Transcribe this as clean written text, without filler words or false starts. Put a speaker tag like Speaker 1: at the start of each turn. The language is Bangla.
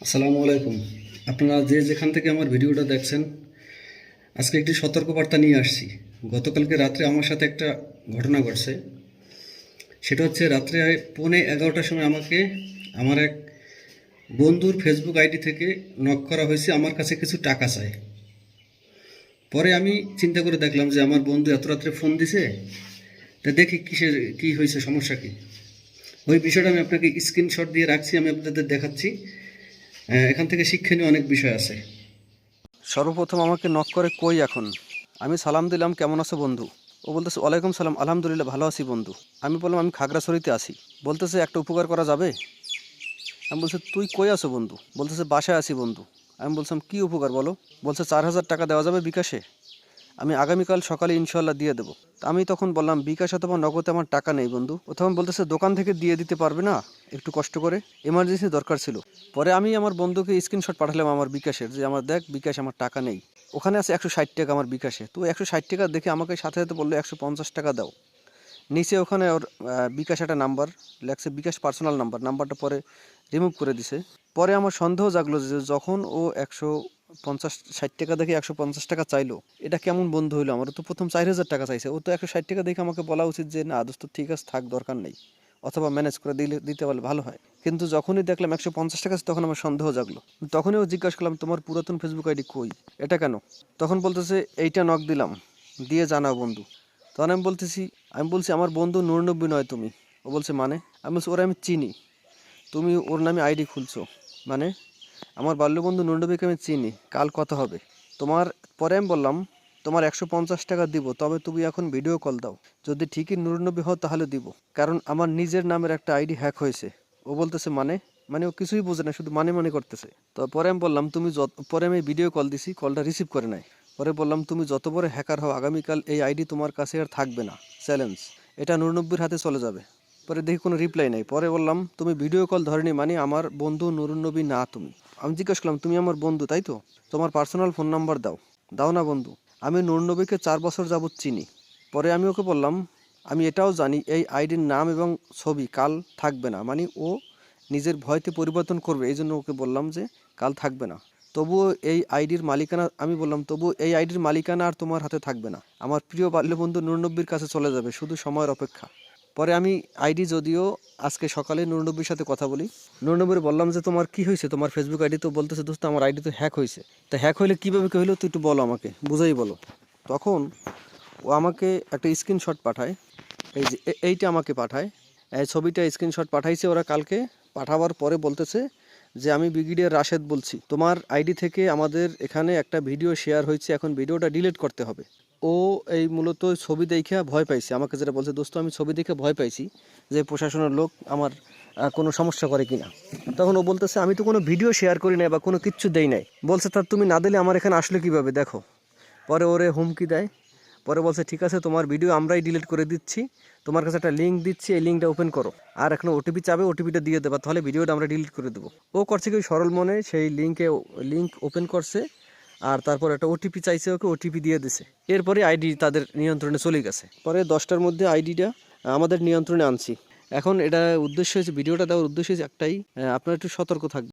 Speaker 1: আসসালামু আলাইকুম। আপনারা যে যেখান থেকে আমার ভিডিওটা দেখছেন, আজকে একটি সতর্কবার্তা নিয়ে আসছি। গতকালকে রাত্রে আমার সাথে একটা ঘটনা ঘটছে। সেটা হচ্ছে রাত্রে 11:15টার সময় আমাকে আমার এক বন্ধুর ফেসবুক আইডি থেকে নক করা হয়েছে, আমার কাছে কিছু টাকা চায়। পরে আমি চিন্তা করে দেখলাম যে আমার বন্ধু এত রাত্রে ফোন দিছে, তা দেখি কী হয়েছে, সমস্যা কী। ওই বিষয়টা আমি আপনাকে স্ক্রিনশট দিয়ে রাখছি, আমি আপনাদের দেখাচ্ছি। এখান থেকে শিক্ষণীয় অনেক বিষয় আছে। সর্বপ্রথম আমাকে নক করে কই এখন। আমি সালাম দিলাম, কেমন আছো বন্ধু? ও বলতেছে ওয়ালাইকুম সালাম, আলহামদুলিল্লাহ ভালো আছি বন্ধু। আমি বললাম আমি খাগড়াছড়িতে আছি। বলতেছে একটা উপকার করা যাবে? আমি বলছি তুই কই আছো বন্ধু? বলতেছে বাসায় আছি বন্ধু। আমি বলছিলাম কি উপকার বলো? বলছে 4,000 টাকা দেওয়া যাবে বিকাশে? আমি আগামীকাল সকালে ইনশাল্লাহ দিয়ে দেবো। তা আমি তখন বললাম বিকাশ অথবা নগদে আমার টাকা নেই বন্ধু। ও তখন বলতেছে দোকান থেকে দিয়ে দিতে পারবে না একটু কষ্ট করে, এমার্জেন্সি দরকার ছিল। পরে আমি আমার বন্ধুকে স্ক্রিনশট পাঠালাম আমার বিকাশের, যে আমার দেখ বিকাশ আমার টাকা নেই, ওখানে আছে 160 টাকা আমার বিকাশে। তো 160 টাকা দেখে আমাকে সাথে সাথে বললো 150 টাকা দাও। নিচে ওখানে ওর বিকাশ একটা নাম্বার লেখছে, বিকাশ পার্সোনাল নাম্বারটা পরে রিমুভ করে দিছে। পরে আমার সন্দেহ জাগলো যে যখন ও 150-60 টাকা দেখে 150 টাকা চাইলো, এটা কেমন বন্ধু হইলো? আমার তো প্রথম 4,000 টাকা চাইছে, ও তো 160 টাকা দেখে আমাকে বলা উচিত যে না দোস্ত ঠিক আছে থাক, দরকার নেই, অথবা ম্যানেজ করে দিতে পারলে ভালো হয়। কিন্তু যখনই দেখলাম 150 টাকা তখন আমার সন্দেহ জাগলো। তখনই ও জিজ্ঞাসা করলাম তোমার পুরাতন ফেসবুক আইডি কই, এটা কেন? তখন বলতেছে এইটা নক দিলাম, দিয়ে জানাও বন্ধু। তখন আমি বলছি আমার বন্ধু নূরনব্বী নয় তুমি? ও বলছে মানে? আমি বলছি ওরা আমি চিনি, তুমি ওর নামে আইডি খুলছো মানে? আমার বাল্যবন্ধু নূরনব্বীকে আমি চিনি, কাল কথা হবে তোমার। পরে আমি বললাম তোমার 150 টাকা দিব, তবে তুমি এখন ভিডিও কল দাও, যদি ঠিকই নূরনব্বী হও তাহলে দিব, কারণ আমার নিজের নামের একটা আইডি হ্যাক হয়েছে। ও বলতেছে মানে? ও কিছুই বোঝে না, শুধু মানে করতেছে। তো পরে আমি বললাম পরে আমি ভিডিও কল দিছি, কলটা রিসিভ করে নাই। পরে বললাম তুমি যত বড় হ্যাকার হও, আগামীকাল এই আইডি তোমার কাছে আর থাকবে না, চ্যালেঞ্জ, এটা নূরনব্বীর হাতে চলে যাবে। পরে দেখি কোনো রিপ্লাই নাই। পরে বললাম তুমি ভিডিও কল ধরেনি মানে আমার বন্ধু নূরনব্বী না তুমি? আমি জিজ্ঞেস করলাম তুমি আমার বন্ধু তাই তো? তোমার পার্সোনাল ফোন নাম্বার দাও। দাও না বন্ধু, আমি নূরনব্বীকে 4 বছর যাবৎ চিনি। পরে আমি ওকে বললাম আমি এটাও জানি এই আইডির নাম এবং ছবি কাল থাকবে না, মানে ও নিজের ভয়তে পরিবর্তন করবে, এই জন্য ওকে বললাম যে কাল থাকবে না। তবুও এই আইডির মালিকানা, আমি বললাম তবুও এই আইডির মালিকানা আর তোমার হাতে থাকবে না, আমার প্রিয় বাল্যবন্ধু নূরনব্বীর কাছে চলে যাবে, শুধু সময়ের অপেক্ষা। পরে আমি আইডি যদিও আজকে সকালে নূরনব্বীর সাথে কথা বলি, নূরনব্বীর বললাম যে তোমার কি হয়েছে তোমার ফেসবুক আইডি? তো বলতেছে দোস্ত আমার আইডি তো হ্যাক হয়েছে। তা হ্যাক হইলে কীভাবে কী হইলো তুই একটু বলো আমাকে, বুঝাই বলো। তখন ও আমাকে একটা স্ক্রিনশট পাঠায়, এই যে এইটা আমাকে পাঠায়, এই ছবিটা স্ক্রিনশট পাঠাইছে ওরা কালকে। পাঠাবার পরে বলতেছে যে আমি ব্রিগেডিয়ার রাশেদ বলছি, তোমার আইডি থেকে আমাদের এখানে একটা ভিডিও শেয়ার হয়েছে, এখন ভিডিওটা ডিলিট করতে হবে। ও এই মূলত ছবি দেখে ভয় পাইছে, আমাকে যেটা বলছে দোস্ত আমি ছবি দেখে ভয় পাইছি যে প্রশাসনের লোক আমার কোনো সমস্যা করে কিনা। তখন ও বলতেছে আমি তো কোনো ভিডিও শেয়ার করি নাই বা কোনো কিচ্ছু দেই নাই। বলছে তা তুমি না দিলে আমার এখানে আসলে কীভাবে দেখো। পরে ওরে হুমকি দেয়। পরে বলছে ঠিক আছে তোমার ভিডিও আমরাই ডিলিট করে দিচ্ছি, তোমার কাছে একটা লিঙ্ক দিচ্ছি, এই লিঙ্কটা ওপেন করো, আর এখন ওটিপি চাবে, ওটিপিটা দিয়ে দেবা, তাহলে ভিডিওটা আমরা ডিলিট করে দেবো। ও করছে কি সরল মনে সেই লিঙ্ক ওপেন করছে, আর তারপর একটা ওটিপি চাইছে, ওকে ওটিপি দিয়ে দিছে। এরপরে আইডি তাদের নিয়ন্ত্রণে চলে গেছে। পরে 10টার মধ্যে আইডিটা আমাদের নিয়ন্ত্রণে আনছি। এখন এটা উদ্দেশ্য হয়েছে, ভিডিওটা দেওয়ার উদ্দেশ্য হয়েছে একটাই, আপনারা একটু সতর্ক থাকবেন।